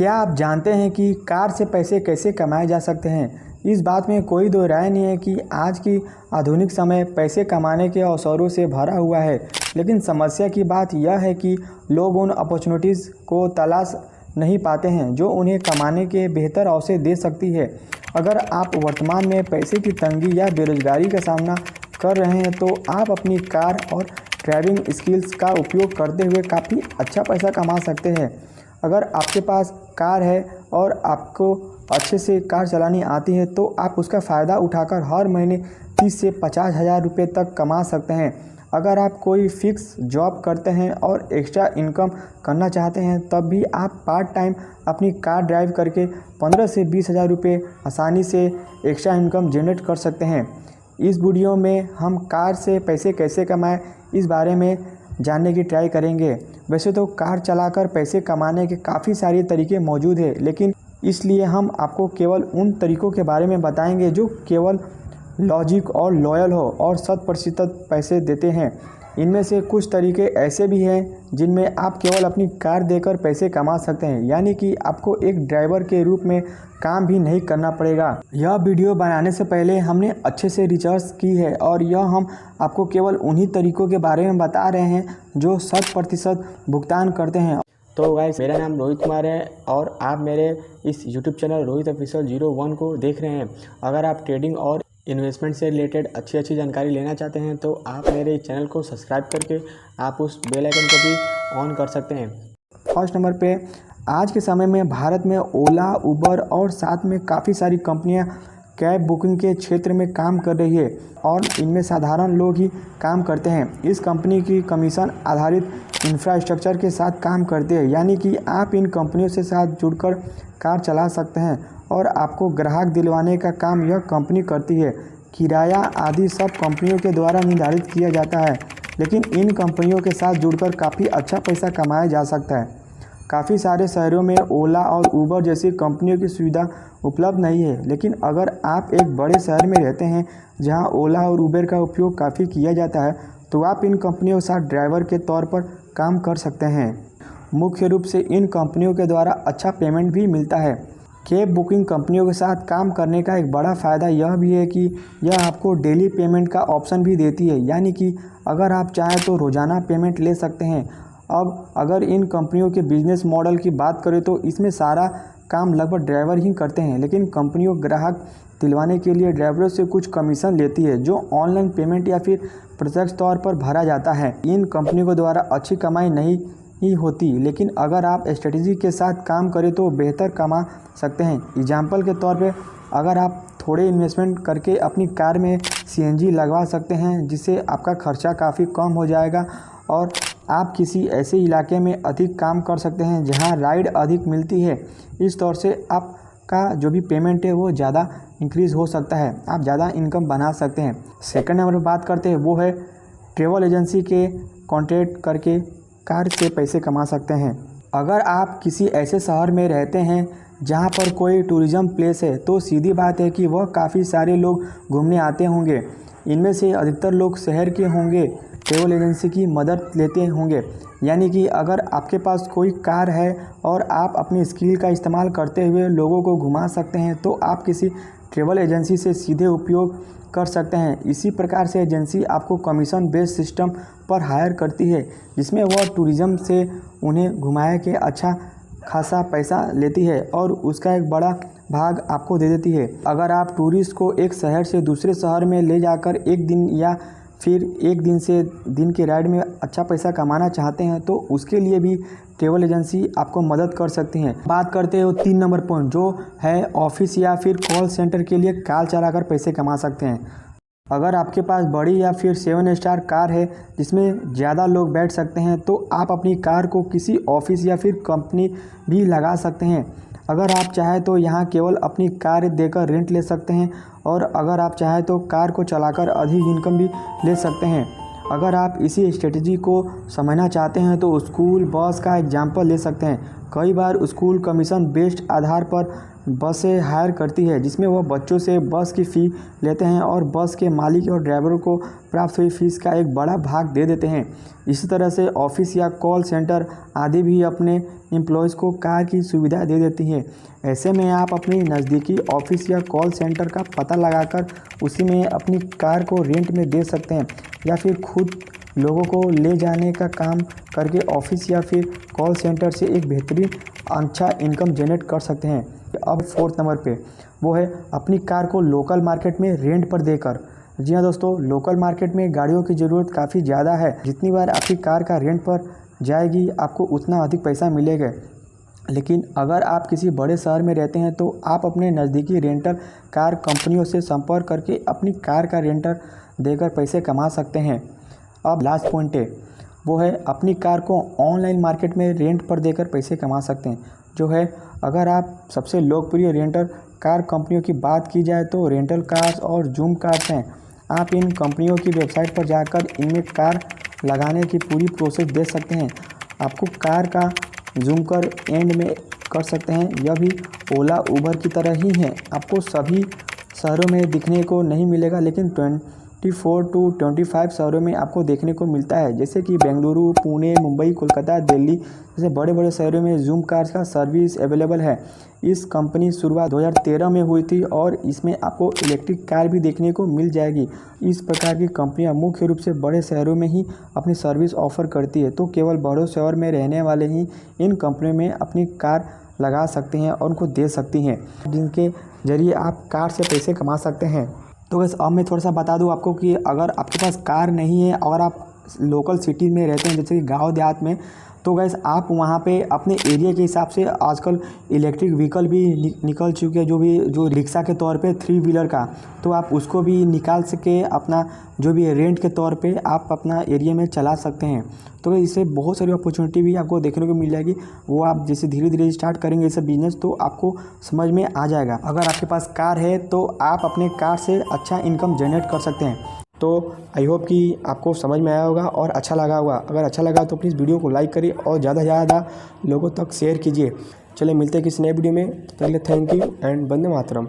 क्या आप जानते हैं कि कार से पैसे कैसे कमाए जा सकते हैं? इस बात में कोई दो राय नहीं है कि आज की आधुनिक समय पैसे कमाने के अवसरों से भरा हुआ है। लेकिन समस्या की बात यह है कि लोग उन अपॉर्चुनिटीज़ को तलाश नहीं पाते हैं जो उन्हें कमाने के बेहतर अवसर दे सकती है। अगर आप वर्तमान में पैसे की तंगी या बेरोजगारी का सामना कर रहे हैं तो आप अपनी कार और ड्राइविंग स्किल्स का उपयोग करते हुए काफ़ी अच्छा पैसा कमा सकते हैं। अगर आपके पास कार है और आपको अच्छे से कार चलानी आती है तो आप उसका फ़ायदा उठाकर हर महीने 30 से 50 हज़ार रुपये तक कमा सकते हैं। अगर आप कोई फिक्स जॉब करते हैं और एक्स्ट्रा इनकम करना चाहते हैं तब भी आप पार्ट टाइम अपनी कार ड्राइव करके 15 से 20 हज़ार रुपये आसानी से एक्स्ट्रा इनकम जनरेट कर सकते हैं। इस वीडियो में हम कार से पैसे कैसे कमाएं इस बारे में जानने की ट्राई करेंगे। वैसे तो कार चलाकर पैसे कमाने के काफ़ी सारे तरीके मौजूद हैं, लेकिन इसलिए हम आपको केवल उन तरीकों के बारे में बताएंगे जो केवल लॉजिक और लॉयल हो और 100% पैसे देते हैं। इनमें से कुछ तरीके ऐसे भी हैं जिनमें आप केवल अपनी कार देकर पैसे कमा सकते हैं, यानी कि आपको एक ड्राइवर के रूप में काम भी नहीं करना पड़ेगा। यह वीडियो बनाने से पहले हमने अच्छे से रिसर्च की है और यह हम आपको केवल उन्हीं तरीकों के बारे में बता रहे हैं जो 100% भुगतान करते हैं। तो गाइस, मेरा नाम रोहित कुमार है और आप मेरे इस यूट्यूब चैनल रोहित ऑफिशियल 01 को देख रहे हैं। अगर आप ट्रेडिंग और इन्वेस्टमेंट से रिलेटेड अच्छी जानकारी लेना चाहते हैं तो आप मेरे इस चैनल को सब्सक्राइब करके आप उस बेल आइकन को भी ऑन कर सकते हैं। फर्स्ट नंबर पे आज के समय में भारत में ओला, उबर और साथ में काफ़ी सारी कंपनियां कैब बुकिंग के क्षेत्र में काम कर रही है और इनमें साधारण लोग ही काम करते हैं। इस कंपनी की कमीशन आधारित इंफ्रास्ट्रक्चर के साथ काम करते हैं, यानी कि आप इन कंपनियों से साथ जुड़कर कार चला सकते हैं और आपको ग्राहक दिलवाने का काम यह कंपनी करती है। किराया आदि सब कंपनियों के द्वारा निर्धारित किया जाता है, लेकिन इन कंपनियों के साथ जुड़कर काफ़ी अच्छा पैसा कमाया जा सकता है। काफ़ी सारे शहरों में ओला और उबर जैसी कंपनियों की सुविधा उपलब्ध नहीं है, लेकिन अगर आप एक बड़े शहर में रहते हैं जहां ओला और उबर का उपयोग काफ़ी किया जाता है तो आप इन कंपनियों के साथ ड्राइवर के तौर पर काम कर सकते हैं। मुख्य रूप से इन कंपनियों के द्वारा अच्छा पेमेंट भी मिलता है। कैब बुकिंग कंपनियों के साथ काम करने का एक बड़ा फ़ायदा यह भी है कि यह आपको डेली पेमेंट का ऑप्शन भी देती है, यानी कि अगर आप चाहें तो रोज़ाना पेमेंट ले सकते हैं। अब अगर इन कंपनियों के बिजनेस मॉडल की बात करें तो इसमें सारा काम लगभग ड्राइवर ही करते हैं, लेकिन कंपनियों ग्राहक दिलवाने के लिए ड्राइवरों से कुछ कमीशन लेती है जो ऑनलाइन पेमेंट या फिर प्रत्यक्ष तौर पर भरा जाता है। इन कंपनियों के द्वारा अच्छी कमाई नहीं ही होती, लेकिन अगर आप स्ट्रेटेजी के साथ काम करें तो बेहतर कमा सकते हैं। एग्जाम्पल के तौर पे अगर आप थोड़े इन्वेस्टमेंट करके अपनी कार में CNG लगवा सकते हैं जिससे आपका खर्चा काफ़ी कम हो जाएगा और आप किसी ऐसे इलाके में अधिक काम कर सकते हैं जहां राइड अधिक मिलती है। इस तौर से आपका जो भी पेमेंट है वो ज़्यादा इंक्रीज़ हो सकता है, आप ज़्यादा इनकम बना सकते हैं। सेकंड नंबर पर बात करते हैं वो है ट्रैवल एजेंसी के कॉन्ट्रैक्ट करके कार से पैसे कमा सकते हैं। अगर आप किसी ऐसे शहर में रहते हैं जहां पर कोई टूरिज़्म प्लेस है तो सीधी बात है कि वह काफ़ी सारे लोग घूमने आते होंगे। इनमें से अधिकतर लोग शहर के होंगे, ट्रैवल एजेंसी की मदद लेते होंगे। यानी कि अगर आपके पास कोई कार है और आप अपनी स्किल का इस्तेमाल करते हुए लोगों को घुमा सकते हैं तो आप किसी ट्रैवल एजेंसी से सीधे उपयोग कर सकते हैं। इसी प्रकार से एजेंसी आपको कमीशन बेस्ड सिस्टम पर हायर करती है जिसमें वह टूरिज़्म से उन्हें घुमाए के अच्छा खासा पैसा लेती है और उसका एक बड़ा भाग आपको दे देती है। अगर आप टूरिस्ट को एक शहर से दूसरे शहर में ले जाकर एक दिन या फिर एक दिन से दिन के राइड में अच्छा पैसा कमाना चाहते हैं तो उसके लिए भी ट्रैवल एजेंसी आपको मदद कर सकती हैं। बात करते हो 3 नंबर पॉइंट जो है ऑफिस या फिर कॉल सेंटर के लिए कार चलाकर पैसे कमा सकते हैं। अगर आपके पास बड़ी या फिर 7 स्टार कार है जिसमें ज़्यादा लोग बैठ सकते हैं तो आप अपनी कार को किसी ऑफिस या फिर कंपनी भी लगा सकते हैं। अगर आप चाहें तो यहाँ केवल अपनी कार देकर रेंट ले सकते हैं और अगर आप चाहें तो कार को चलाकर अधिक इनकम भी ले सकते हैं। अगर आप इसी स्ट्रेटजी को समझना चाहते हैं तो स्कूल बस का एग्जाम्पल ले सकते हैं। कई बार स्कूल कमीशन बेस्ड आधार पर बसें हायर करती है, जिसमें वह बच्चों से बस की फ़ी लेते हैं और बस के मालिक और ड्राइवरों को प्राप्त हुई फीस का एक बड़ा भाग दे देते हैं। इसी तरह से ऑफिस या कॉल सेंटर आदि भी अपने एम्प्लॉयज़ को कार की सुविधा दे देती है। ऐसे में आप अपनी नज़दीकी ऑफिस या कॉल सेंटर का पता लगाकर उसी में अपनी कार को रेंट में दे सकते हैं, या फिर खुद लोगों को ले जाने का काम करके ऑफिस या फिर कॉल सेंटर से एक बेहतरीन अच्छा इनकम जनरेट कर सकते हैं। अब 4th नंबर पे वो है अपनी कार को लोकल मार्केट में रेंट पर देकर। जी हाँ दोस्तों, लोकल मार्केट में गाड़ियों की ज़रूरत काफ़ी ज़्यादा है। जितनी बार आपकी कार का रेंट पर जाएगी आपको उतना अधिक पैसा मिलेगा। लेकिन अगर आप किसी बड़े शहर में रहते हैं तो आप अपने नज़दीकी रेंटल कार कंपनियों से संपर्क करके अपनी कार का रेंटल देकर पैसे कमा सकते हैं। अब लास्ट पॉइंट है वो है अपनी कार को ऑनलाइन मार्केट में रेंट पर देकर पैसे कमा सकते हैं। जो है, अगर आप सबसे लोकप्रिय रेंटल कार कंपनियों की बात की जाए तो रेंटल कार्स और जूम कार्स हैं। आप इन कंपनियों की वेबसाइट पर जाकर इनमें कार लगाने की पूरी प्रोसेस देख सकते हैं। आपको कार का जूम कर एंड में कर सकते हैं। यह भी ओला उबर की तरह ही है। आपको सभी शहरों में दिखने को नहीं मिलेगा, लेकिन 24 to 25 शहरों में आपको देखने को मिलता है, जैसे कि बेंगलुरु, पुणे, मुंबई, कोलकाता, दिल्ली जैसे बड़े बड़े शहरों में जूम कार्स का सर्विस अवेलेबल है। इस कंपनी शुरुआत 2013 में हुई थी और इसमें आपको इलेक्ट्रिक कार भी देखने को मिल जाएगी। इस प्रकार की कंपनियां मुख्य रूप से बड़े शहरों में ही अपनी सर्विस ऑफर करती है, तो केवल बड़े शहर में रहने वाले ही इन कंपनियों में अपनी कार लगा सकते हैं और उनको दे सकती हैं, जिनके ज़रिए आप कार से पैसे कमा सकते हैं। तो बस अब मैं थोड़ा सा बता दूं आपको कि अगर आपके पास कार नहीं है और आप लोकल सिटी में रहते हैं जैसे कि गांव देहात में, तो गैस आप वहाँ पे अपने एरिया के हिसाब से आजकल इलेक्ट्रिक व्हीकल भी निकल चुके हैं, जो रिक्शा के तौर पे 3 व्हीलर का, तो आप उसको भी निकाल सके अपना जो भी रेंट के तौर पे आप अपना एरिया में चला सकते हैं। तो इससे बहुत सारी अपॉर्चुनिटी भी आपको देखने को मिल जाएगी। वो आप जैसे धीरे धीरे स्टार्ट करेंगे ये सब बिजनेस तो आपको समझ में आ जाएगा। अगर आपके पास कार है तो आप अपने कार से अच्छा इनकम जनरेट कर सकते हैं। तो आई होप कि आपको समझ में आया होगा और अच्छा लगा होगा। अगर अच्छा लगा तो प्लीज़ वीडियो को लाइक करिए और ज़्यादा से ज़्यादा लोगों तक शेयर कीजिए। चलिए मिलते हैं किसी नए वीडियो में। तब तक के लिए thank you and Vande Mataram.